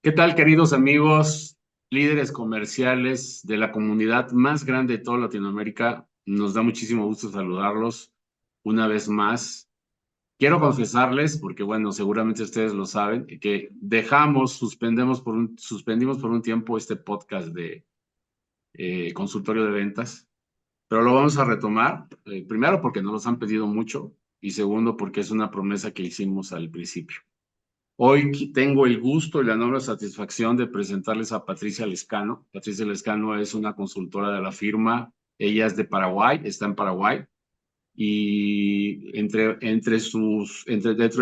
¿Qué tal, queridos amigos, líderes comerciales de la comunidad más grande de toda Latinoamérica? Nos da muchísimo gusto saludarlos una vez más. Quiero confesarles, porque bueno, seguramente ustedes lo saben, que suspendimos por un tiempo este podcast de consultorio de ventas, pero lo vamos a retomar, primero porque nos los han pedido mucho y segundo porque es una promesa que hicimos al principio. Hoy tengo el gusto y la enorme satisfacción de presentarles a Patricia Lescano. Patricia Lescano es una consultora de la firma. Ella es de Paraguay, está en Paraguay. Y dentro de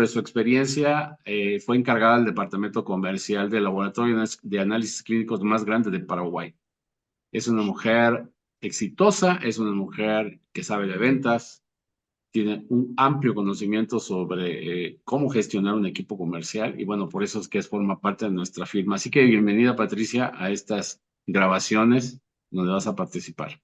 su experiencia, fue encargada del departamento comercial del laboratorio de análisis clínicos más grande de Paraguay. Es una mujer exitosa, es una mujer que sabe de ventas, tiene un amplio conocimiento sobre cómo gestionar un equipo comercial y bueno, por eso es que forma parte de nuestra firma. Así que bienvenida, Patricia, a estas grabaciones donde vas a participar.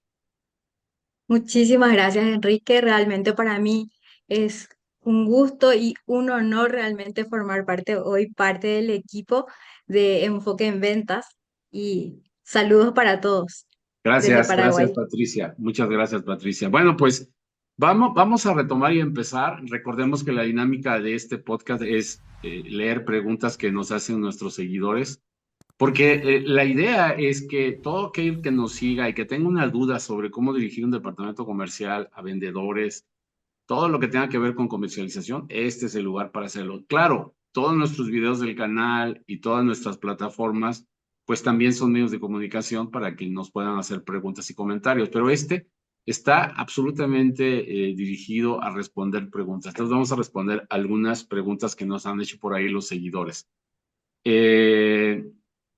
Muchísimas gracias, Enrique. Realmente para mí es un gusto y un honor realmente formar parte del equipo de Enfoque en Ventas y saludos para todos desde Gracias, Paraguay. Patricia. Muchas gracias, Patricia. Bueno, pues vamos a retomar y empezar. Recordemos que la dinámica de este podcast es leer preguntas que nos hacen nuestros seguidores. Porque la idea es que todo aquel que nos siga y que tenga una duda sobre cómo dirigir un departamento comercial a vendedores, todo lo que tenga que ver con comercialización, este es el lugar para hacerlo. Claro, todos nuestros videos del canal y todas nuestras plataformas, pues también son medios de comunicación para que nos puedan hacer preguntas y comentarios, pero este está absolutamente dirigido a responder preguntas. Entonces vamos a responder algunas preguntas que nos han hecho por ahí los seguidores. Eh,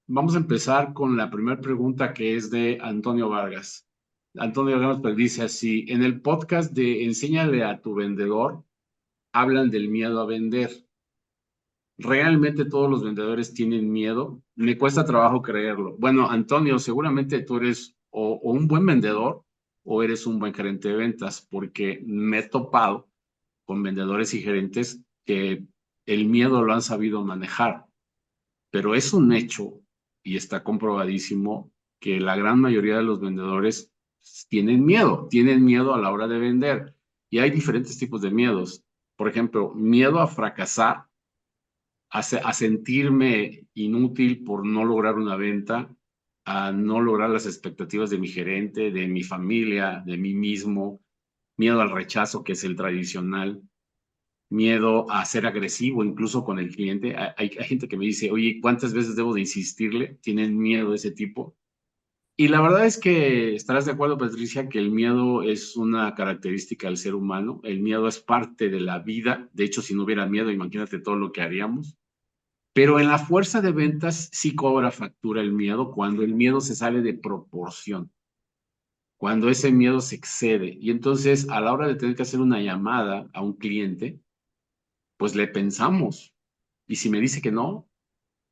Vamos a empezar con la primera pregunta que es de Antonio Vargas. Antonio Vargas pues, dice así, en el podcast de Enséñale a tu vendedor, hablan del miedo a vender. ¿Realmente todos los vendedores tienen miedo? Me cuesta trabajo creerlo. Bueno, Antonio, seguramente tú eres o un buen vendedor o eres un buen gerente de ventas, porque me he topado con vendedores y gerentes que el miedo lo han sabido manejar, pero es un hecho y está comprobadísimo que la gran mayoría de los vendedores tienen miedo a la hora de vender. Y hay diferentes tipos de miedos. Por ejemplo, miedo a fracasar, a sentirme inútil por no lograr una venta, a no lograr las expectativas de mi gerente, de mi familia, de mí mismo, miedo al rechazo, que es el tradicional, miedo a ser agresivo incluso con el cliente. Hay gente que me dice, oye, ¿cuántas veces debo de insistirle? Tienen miedo de ese tipo. Y la verdad es que estarás de acuerdo, Patricia, que el miedo es una característica del ser humano. El miedo es parte de la vida. De hecho, si no hubiera miedo, imagínate todo lo que haríamos. Pero en la fuerza de ventas sí cobra factura el miedo cuando el miedo se sale de proporción, cuando ese miedo se excede. Y entonces, a la hora de tener que hacer una llamada a un cliente, pues le pensamos. Y si me dice que no,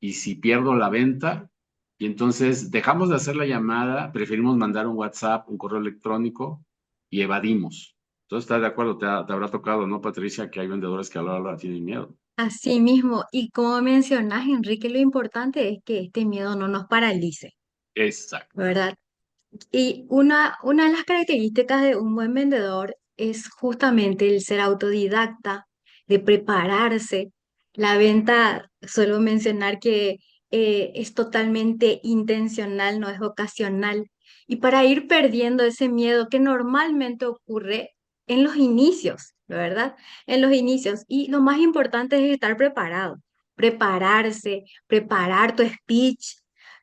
y si pierdo la venta, y entonces dejamos de hacer la llamada, preferimos mandar un WhatsApp, un correo electrónico y evadimos. Entonces, ¿estás de acuerdo? Te habrá tocado, ¿no, Patricia? Que hay vendedores que a la hora tienen miedo. Así mismo, y como mencionas, Enrique, lo importante es que este miedo no nos paralice, Exacto. ¿verdad? Y una de las características de un buen vendedor es justamente el ser autodidacta, de prepararse. La venta, suelo mencionar que es totalmente intencional, no es ocasional. Y para ir perdiendo ese miedo que normalmente ocurre en los inicios, ¿verdad? En los inicios. Y lo más importante es estar preparado, prepararse, preparar tu speech,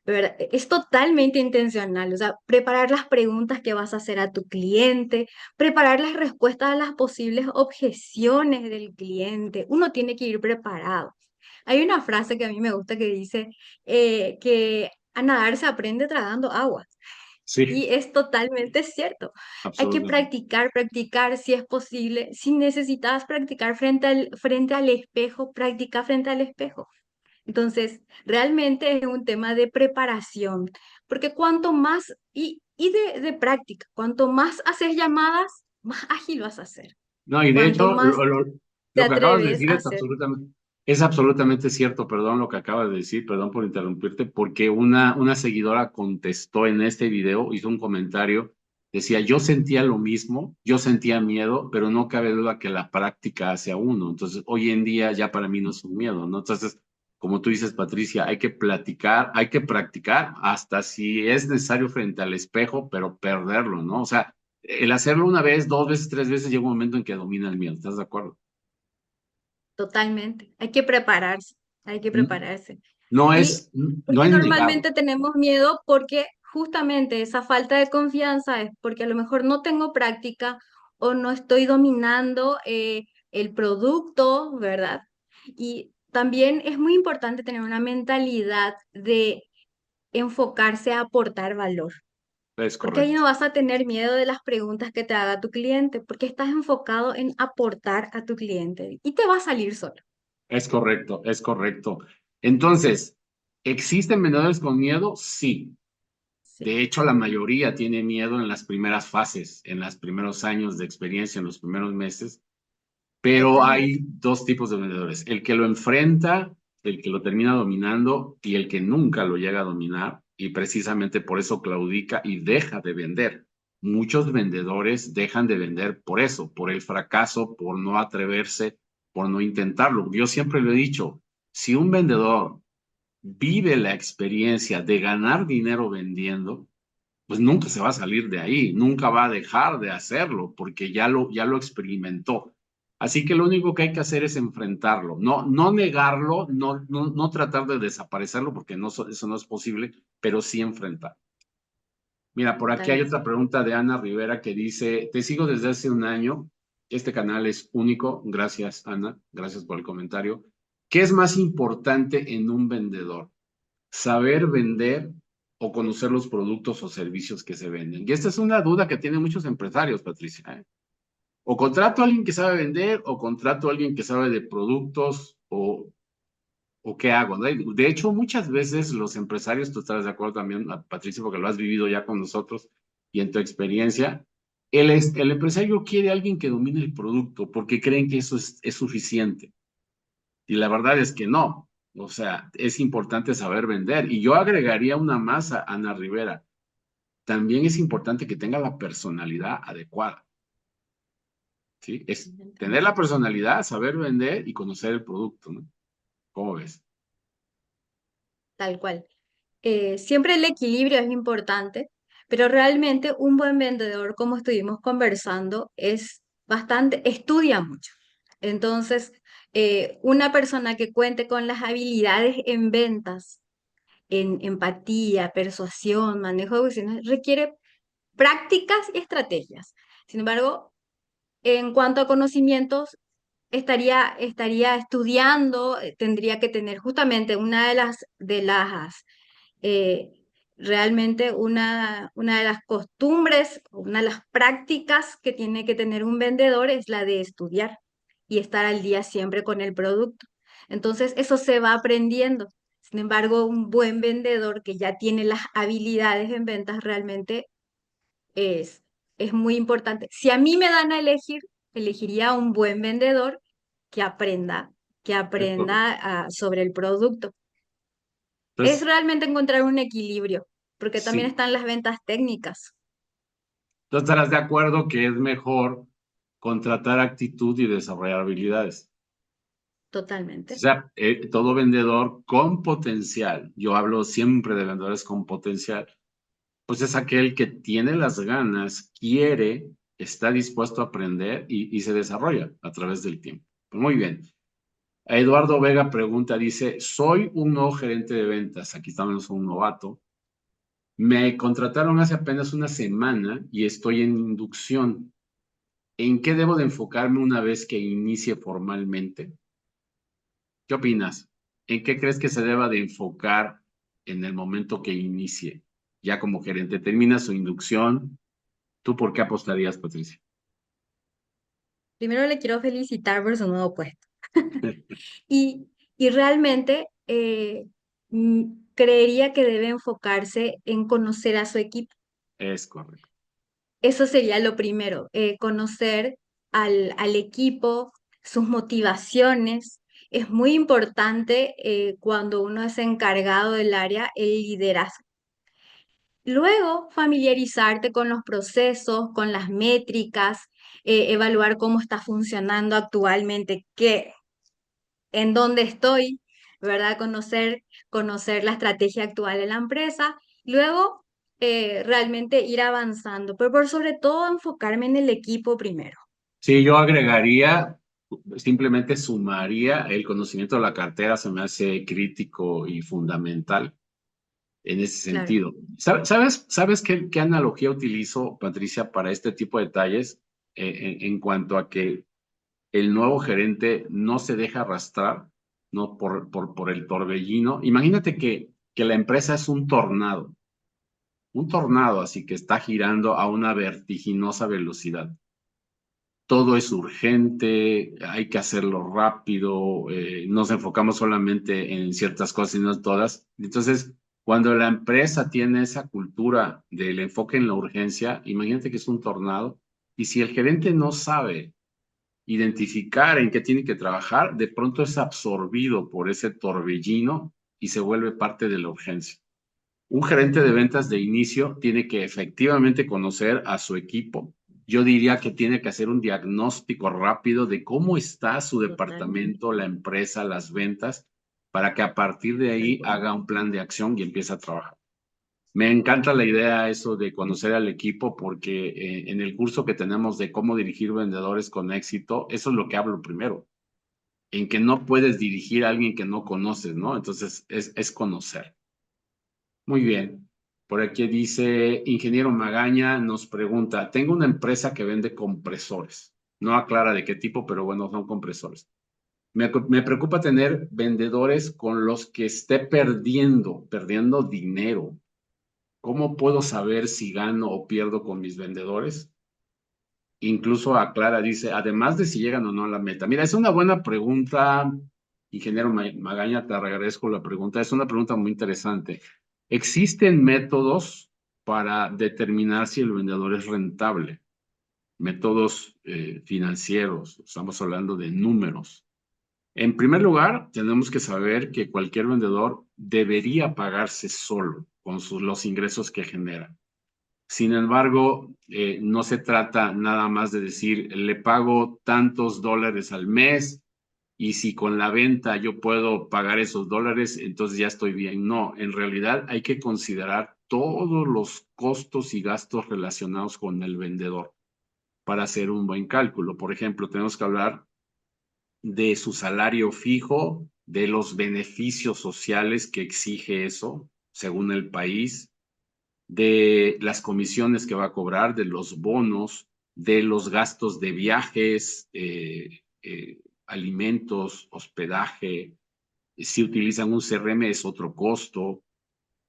¿verdad? Es totalmente intencional, o sea, preparar las preguntas que vas a hacer a tu cliente, preparar las respuestas a las posibles objeciones del cliente. Uno tiene que ir preparado. Hay una frase que a mí me gusta que dice que a nadar se aprende tragando agua. Sí, Y es totalmente cierto. Hay que absolutamente. practicar, practicar si es posible. Si necesitas practicar frente al espejo, practica frente al espejo. Entonces, realmente es un tema de preparación, porque cuanto más, de práctica, cuanto más haces llamadas, más ágil vas a ser. No, y de Cuanto hecho, más te lo que acabas de atreves decir a es hacer. Es absolutamente cierto, perdón lo que acabas de decir, perdón por interrumpirte, porque una seguidora contestó en este video, hizo un comentario, decía, yo sentía lo mismo, yo sentía miedo, pero no cabe duda que la práctica hace a uno. Entonces, hoy en día ya para mí no es un miedo, ¿no? Entonces, como tú dices, Patricia, hay que platicar, hay que practicar hasta si es necesario frente al espejo, pero perderlo, ¿no? O sea, el hacerlo una vez, dos veces, tres veces, llega un momento en que domina el miedo, ¿estás de acuerdo? Totalmente. Hay que prepararse, hay que prepararse. No Y es, no porque es negar. normalmente tenemos miedo porque justamente esa falta de confianza es porque a lo mejor no tengo práctica o no estoy dominando el producto, ¿verdad? Y también es muy importante tener una mentalidad de enfocarse a aportar valor. Es Porque ahí correcto, no vas a tener miedo de las preguntas que te haga tu cliente, porque estás enfocado en aportar a tu cliente y te va a salir solo. es correcto, es correcto. Entonces, ¿existen vendedores con miedo? Sí. Sí, De hecho, la mayoría tiene miedo en las primeras fases, en los primeros años de experiencia, en los primeros meses, pero hay totalmente. dos tipos de vendedores, el que lo enfrenta, el que lo termina dominando y el que nunca lo llega a dominar y precisamente por eso claudica y deja de vender. Muchos vendedores dejan de vender por eso, por el fracaso, por no atreverse, por no intentarlo. Yo siempre lo he dicho, si un vendedor vive la experiencia de ganar dinero vendiendo, pues nunca se va a salir de ahí, nunca va a dejar de hacerlo porque ya lo experimentó. Así que lo único que hay que hacer es enfrentarlo, no negarlo, no tratar de desaparecerlo porque no, eso no es posible, pero sí enfrentar. Mira, por aquí hay Totalmente. otra pregunta de Ana Rivera que dice, te sigo desde hace un año, este canal es único, gracias Ana, gracias por el comentario. ¿Qué es más importante en un vendedor? ¿Saber vender o conocer los productos o servicios que se venden? Y esta es una duda que tienen muchos empresarios, Patricia, ¿eh? O contrato a alguien que sabe vender o contrato a alguien que sabe de productos o qué hago, ¿no? De hecho, muchas veces los empresarios, tú estás de acuerdo también, Patricia, porque lo has vivido ya con nosotros y en tu experiencia, el empresario quiere a alguien que domine el producto porque creen que eso es suficiente. Y la verdad es que no. O sea, es importante saber vender. Y yo agregaría una más a Ana Rivera. También es importante que tenga la personalidad adecuada, ¿sí? Es tener la personalidad, saber vender y conocer el producto, ¿no? ¿Cómo ves? Tal cual. Siempre el equilibrio es importante, pero realmente un buen vendedor, como estuvimos conversando, es bastante, estudia mucho. Entonces, una persona que cuente con las habilidades en ventas, en empatía, persuasión, manejo de objeciones, requiere prácticas y estrategias. Sin embargo, en cuanto a conocimientos, estaría estudiando, tendría que tener justamente una de las eh, realmente una de las costumbres, una de las prácticas que tiene que tener un vendedor es la de estudiar y estar al día siempre con el producto. Entonces, eso se va aprendiendo. Sin embargo, un buen vendedor que ya tiene las habilidades en ventas realmente es, es muy importante. Si a mí me dan a elegir, elegiría a un buen vendedor que aprenda, que Es correcto. aprenda sobre el producto. Es Entonces, realmente encontrar un equilibrio, porque también sí, están las ventas técnicas, tú estarás de acuerdo que es mejor contratar actitud y desarrollar habilidades. O totalmente. sea, todo vendedor con potencial, yo hablo siempre de vendedores con potencial, pues es aquel que tiene las ganas, quiere, está dispuesto a aprender y se desarrolla a través del tiempo. Pues muy bien. Eduardo Vega pregunta, dice, soy un nuevo gerente de ventas, aquí estamos un novato. Me contrataron hace apenas una semana y estoy en inducción. ¿En qué debo de enfocarme una vez que inicie formalmente? ¿Qué opinas? ¿En qué crees que se deba de enfocar en el momento que inicie? Ya como gerente, termina su inducción. ¿Tú por qué apostarías, Patricia? Primero le quiero felicitar por su nuevo puesto. Y realmente creería que debe enfocarse en conocer a su equipo. Es correcto. Eso sería lo primero, conocer al equipo, sus motivaciones es muy importante cuando uno es encargado del área, el liderazgo. Luego, familiarizarte con los procesos, con las métricas, evaluar cómo está funcionando actualmente, en dónde estoy, ¿verdad? Conocer la estrategia actual de la empresa. Luego, realmente ir avanzando, pero por sobre todo enfocarme en el equipo primero. Sí, yo agregaría, simplemente sumaría el conocimiento de la cartera, se me hace crítico y fundamental en ese Claro, sentido. ¿Sabes qué analogía utilizo, Patricia, para este tipo de detalles en cuanto a que el nuevo gerente no se deja arrastrar, ¿no? Por el torbellino? Imagínate que la empresa es un tornado, así que está girando a una vertiginosa velocidad. Todo es urgente, hay que hacerlo rápido, nos enfocamos solamente en ciertas cosas y no en todas. Entonces, cuando la empresa tiene esa cultura del enfoque en la urgencia, imagínate que es un tornado, y si el gerente no sabe identificar en qué tiene que trabajar, de pronto es absorbido por ese torbellino y se vuelve parte de la urgencia. Un gerente de ventas de inicio tiene que efectivamente conocer a su equipo. Yo diría que tiene que hacer un diagnóstico rápido de cómo está su totalmente, departamento, la empresa, las ventas, para que a partir de tal ahí cual. haga un plan de acción y empiece a trabajar. Me encanta la idea eso de conocer al equipo porque en el curso que tenemos de cómo dirigir vendedores con éxito, eso es lo que hablo primero, en que no puedes dirigir a alguien que no conoces, ¿no? Entonces es conocer. Muy bien. Por aquí dice, ingeniero Magaña nos pregunta, tengo una empresa que vende compresores. No aclara de qué tipo, pero bueno, son compresores. Me preocupa tener vendedores con los que esté perdiendo dinero. ¿Cómo puedo saber si gano o pierdo con mis vendedores? Incluso aclara, dice, además de si llegan o no a la meta. Mira, es una buena pregunta, ingeniero Magaña, te agradezco la pregunta. Es una pregunta muy interesante. ¿Existen métodos para determinar si el vendedor es rentable? Métodos financieros, estamos hablando de números. En primer lugar, tenemos que saber que cualquier vendedor debería pagarse solo con los ingresos que genera. Sin embargo, no se trata nada más de decir, le pago tantos dólares al mes y si con la venta yo puedo pagar esos dólares, entonces ya estoy bien. No, en realidad hay que considerar todos los costos y gastos relacionados con el vendedor para hacer un buen cálculo. Por ejemplo, tenemos que hablar de su salario fijo, de los beneficios sociales que exige eso según el país, de las comisiones que va a cobrar, de los bonos, de los gastos de viajes, alimentos, hospedaje. Si utilizan un CRM es otro costo.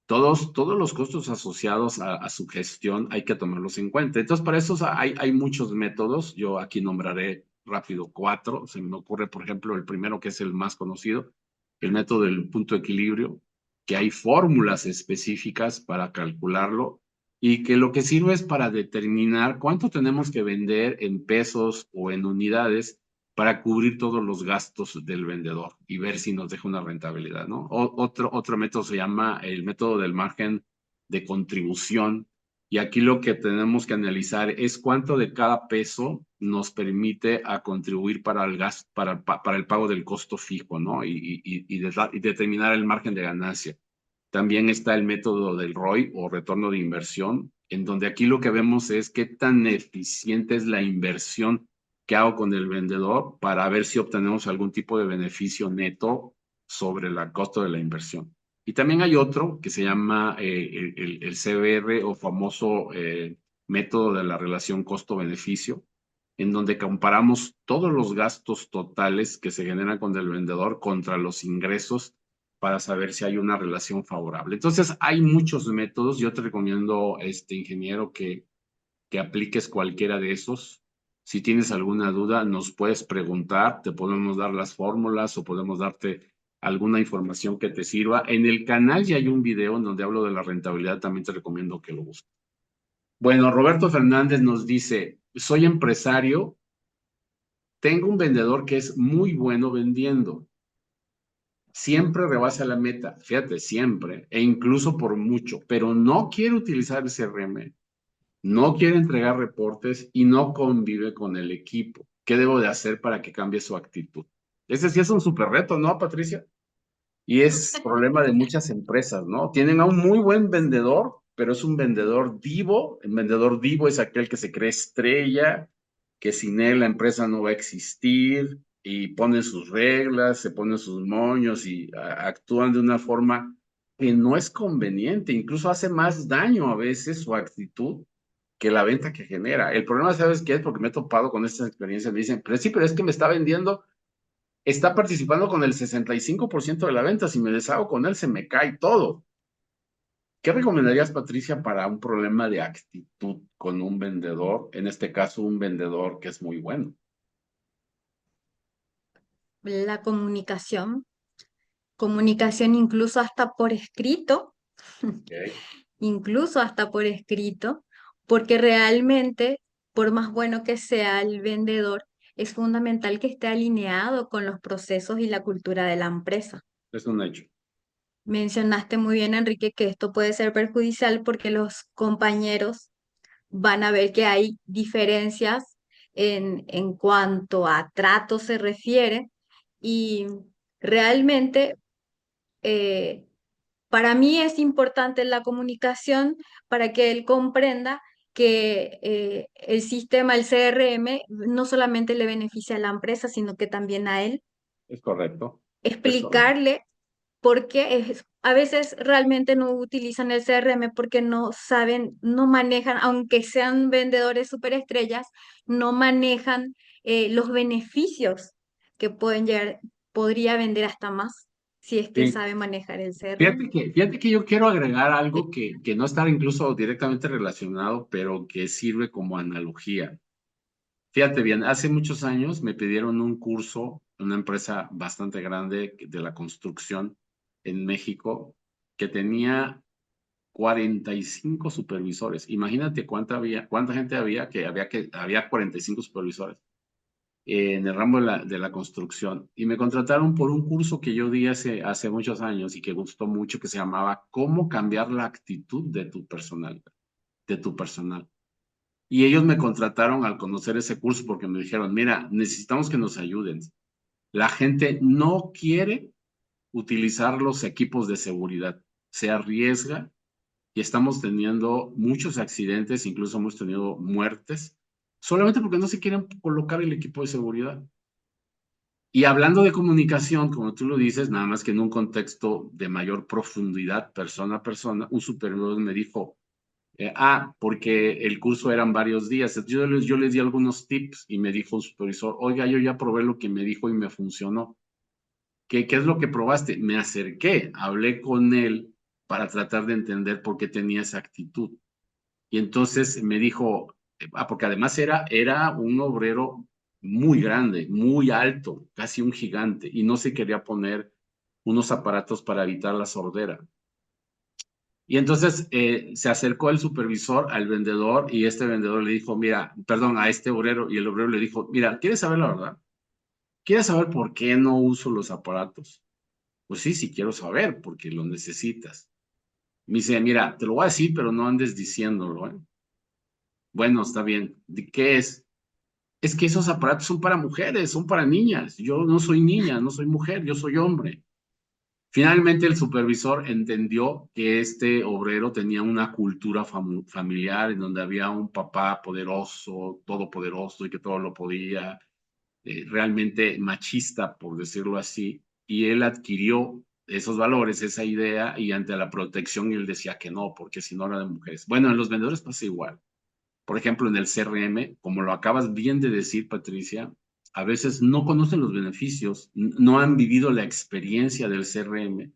Todos los costos asociados a su gestión hay que tomarlos en cuenta. Entonces, para eso hay muchos métodos. Yo aquí nombraré rápido cuatro. Se me ocurre, por ejemplo, el primero que es el más conocido, el método del punto de equilibrio, que hay fórmulas específicas para calcularlo y que lo que sirve es para determinar cuánto tenemos que vender en pesos o en unidades para cubrir todos los gastos del vendedor y ver si nos deja una rentabilidad, ¿no? Otro método se llama el método del margen de contribución, y aquí lo que tenemos que analizar es cuánto de cada peso nos permite a contribuir para el gas, para el pago del costo fijo, ¿no? Y determinar el margen de ganancia. También está el método del ROI o retorno de inversión, en donde aquí lo que vemos es qué tan eficiente es la inversión que hago con el vendedor para ver si obtenemos algún tipo de beneficio neto sobre el costo de la inversión. Y también hay otro que se llama el CBR o famoso método de la relación costo-beneficio, en donde comparamos todos los gastos totales que se generan con el vendedor contra los ingresos para saber si hay una relación favorable. Entonces, hay muchos métodos. Yo te recomiendo, ingeniero, que apliques cualquiera de esos. Si tienes alguna duda, nos puedes preguntar, te podemos dar las fórmulas o podemos darte alguna información que te sirva. En el canal ya hay un video en donde hablo de la rentabilidad, también te recomiendo que lo busques. Bueno, Roberto Fernández nos dice, soy empresario, tengo un vendedor que es muy bueno vendiendo, siempre rebasa la meta, fíjate, siempre, e incluso por mucho, pero no quiere utilizar el CRM, no quiere entregar reportes y no convive con el equipo. ¿Qué debo de hacer para que cambie su actitud? Ese sí es un súper reto, ¿no, Patricia? Y es problema de muchas empresas, ¿no? Tienen a un muy buen vendedor, pero es un vendedor divo. El vendedor divo es aquel que se cree estrella, que sin él la empresa no va a existir y pone sus reglas, se pone sus moños y actúan de una forma que no es conveniente, incluso hace más daño a veces su actitud que la venta que genera. El problema, ¿sabes qué es? Porque me he topado con estas experiencias, me dicen, pero sí, pero es que me está vendiendo, está participando con el 65% de la venta. Si me deshago con él, se me cae todo. ¿Qué recomendarías, Patricia, para un problema de actitud con un vendedor? En este caso, un vendedor que es muy bueno. La comunicación incluso hasta por escrito, Okay. incluso hasta por escrito, porque realmente, por más bueno que sea el vendedor, es fundamental que esté alineado con los procesos y la cultura de la empresa. Es un hecho. Mencionaste muy bien, Enrique, que esto puede ser perjudicial porque los compañeros van a ver que hay diferencias en cuanto a trato se refiere y realmente eh, para mí es importante la comunicación para que él comprenda que el sistema, el CRM, no solamente le beneficia a la empresa, sino que también a él. Es correcto. Es correcto. Explicarle por qué a veces realmente no utilizan el CRM porque no saben, no manejan, aunque sean vendedores superestrellas, no manejan los beneficios que pueden llegar, podría vender hasta más si es que Sí. sabe manejar el Fíjate CRM. que, fíjate que yo quiero agregar Eh, algo que no está incluso directamente relacionado, pero que sirve como analogía. Fíjate bien, hace muchos años me pidieron un curso, una empresa bastante grande de la construcción en México, que tenía 45 supervisores. Imagínate cuánta gente había 45 supervisores en el ramo de la construcción. Y me contrataron por un curso que yo di hace muchos años y que gustó mucho, que se llamaba ¿Cómo cambiar la actitud de tu personal, de tu personal? Y ellos me contrataron al conocer ese curso porque me dijeron, mira, necesitamos que nos ayuden. La gente no quiere utilizar los equipos de seguridad, se arriesga y estamos teniendo muchos accidentes, incluso hemos tenido muertes, solamente porque no se quieren colocar el equipo de seguridad. Y hablando de comunicación, como tú lo dices, nada más que en un contexto de mayor profundidad, persona a persona, un superior me dijo, porque el curso eran varios días. Yo les di algunos tips y me dijo un supervisor, oiga, yo ya probé lo que me dijo y me funcionó. ¿Qué es lo que probaste? Me acerqué, hablé con él para tratar de entender por qué tenía esa actitud. Y entonces me dijo, porque además era un obrero muy grande, muy alto, casi un gigante, y no se quería poner unos aparatos para evitar la sordera. Y entonces se acercó el supervisor al vendedor y este vendedor le dijo, mira, perdón, a este obrero, y el obrero le dijo, mira, ¿quieres saber la verdad? ¿Quieres saber por qué no uso los aparatos? Pues sí, sí quiero saber, porque lo necesitas. Me dice, mira, te lo voy a decir, pero no andes diciéndolo, ¿eh? Bueno, está bien. ¿De qué es? Es que esos aparatos son para mujeres, son para niñas. Yo no soy niña, no soy mujer, yo soy hombre. Finalmente el supervisor entendió que este obrero tenía una cultura familiar en donde había un papá poderoso, todopoderoso y que todo lo podía, realmente machista, por decirlo así, y él adquirió esos valores, esa idea, y ante la protección él decía que no, porque si no era de mujeres. Bueno, en los vendedores pasa igual. Por ejemplo, en el CRM, como lo acabas bien de decir, Patricia, a veces no conocen los beneficios, no han vivido la experiencia del CRM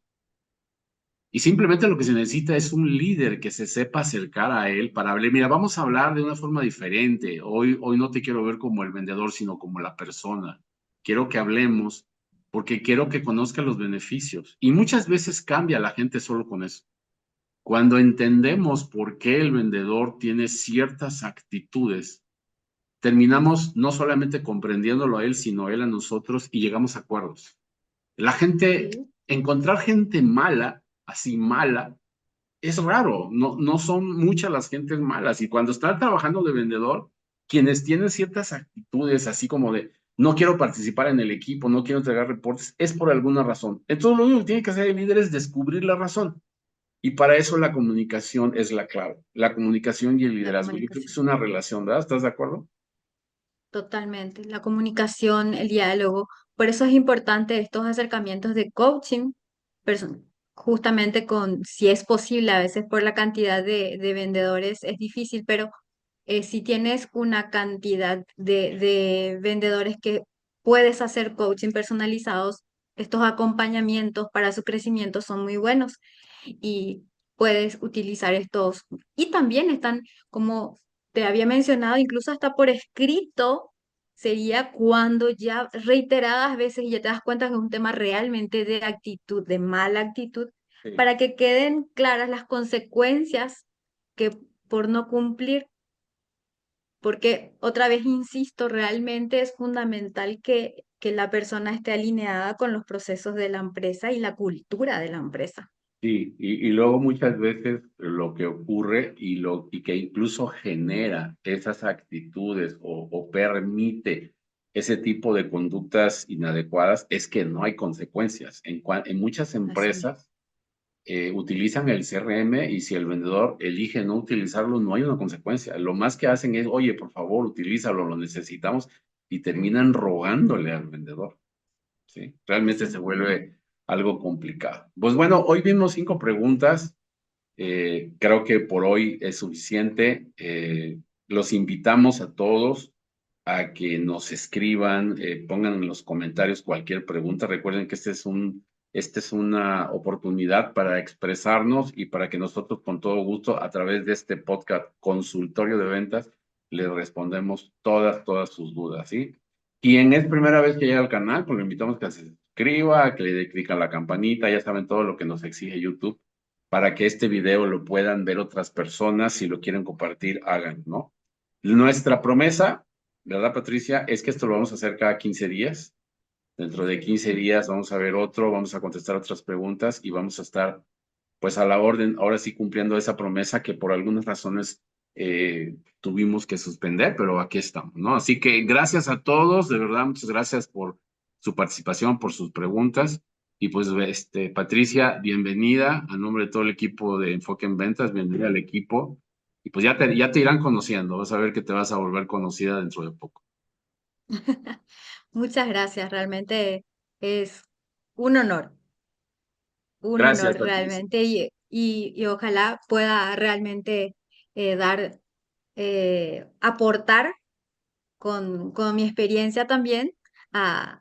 y simplemente lo que se necesita es un líder que se sepa acercar a él para hablar, mira, vamos a hablar de una forma diferente. Hoy no te quiero ver como el vendedor, sino como la persona. Quiero que hablemos porque quiero que conozca los beneficios. Y muchas veces cambia la gente solo con eso. Cuando entendemos por qué el vendedor tiene ciertas actitudes, terminamos no solamente comprendiéndolo a él, sino él a nosotros y llegamos a acuerdos. La gente sí. encontrar gente mala, así mala, es raro, no son muchas las gentes malas. Y cuando están trabajando de vendedor, quienes tienen ciertas actitudes así como de no quiero participar en el equipo, no quiero entregar reportes, es por alguna razón. Entonces lo único que tiene que hacer el líder es descubrir la razón. Y para eso la comunicación es la clave. La comunicación y el La liderazgo. Yo creo que es comunicación. una relación, ¿verdad? ¿Estás de acuerdo? Totalmente. La comunicación, el diálogo. Por eso es importante estos acercamientos de coaching, perso- justamente con, si es posible, a veces por la cantidad de vendedores es difícil, pero si tienes una cantidad de vendedores que puedes hacer coaching personalizados, estos acompañamientos para su crecimiento son muy buenos y puedes utilizar estos. Y también están, como te había mencionado, incluso hasta por escrito, sería cuando ya reiteradas veces y ya te das cuenta que es un tema realmente de actitud, de mala actitud, Sí. para que queden claras las consecuencias que por no cumplir, porque otra vez insisto, realmente es fundamental que la persona esté alineada con los procesos de la empresa y la cultura de la empresa. Sí, y luego muchas veces lo que ocurre y que incluso genera esas actitudes o permite ese tipo de conductas inadecuadas es que no hay consecuencias. En muchas Así mismo. empresas utilizan el CRM y si el vendedor elige no utilizarlo, no hay una consecuencia. Lo más que hacen es, oye, por favor, utilízalo, lo necesitamos y terminan rogándole al vendedor. ¿Sí? Realmente Así se mismo. vuelve algo complicado. Pues bueno, hoy vimos 5 preguntas. Creo que por hoy es suficiente. Los invitamos a todos a que nos escriban, pongan en los comentarios cualquier pregunta. Recuerden que esta es una oportunidad para expresarnos y para que nosotros con todo gusto a través de este podcast consultorio de ventas les respondemos todas sus dudas, ¿sí? Quien es primera vez que llega al canal, pues lo invitamos a que se suscriba, a que le dé clic a la campanita, ya saben todo lo que nos exige YouTube para que este video lo puedan ver otras personas, si lo quieren compartir, hagan, ¿no? Nuestra promesa, ¿verdad, Patricia? Es que esto lo vamos a hacer cada 15 días. Dentro de 15 días vamos a ver otro, vamos a contestar otras preguntas y vamos a estar, pues, a la orden, ahora sí cumpliendo esa promesa que por algunas razones tuvimos que suspender, pero aquí estamos, ¿no? Así que gracias a todos, de verdad, muchas gracias por su participación, por sus preguntas. Y pues, Patricia, bienvenida a nombre de todo el equipo de Enfoque en Ventas, bienvenida al equipo. Y pues ya te irán conociendo, vas a ver que te vas a volver conocida dentro de poco. Muchas gracias, realmente es un Gracias, honor Patricia. realmente y ojalá pueda realmente dar, aportar con mi experiencia también a,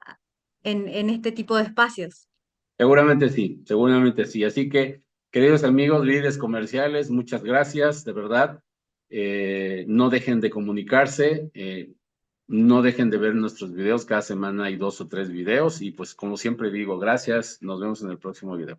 en este tipo de espacios. Seguramente sí. Así que, queridos amigos, líderes comerciales, muchas gracias, de verdad. No dejen de comunicarse, no dejen de ver nuestros videos. Cada semana hay 2 o 3 videos y pues como siempre digo, gracias. Nos vemos en el próximo video.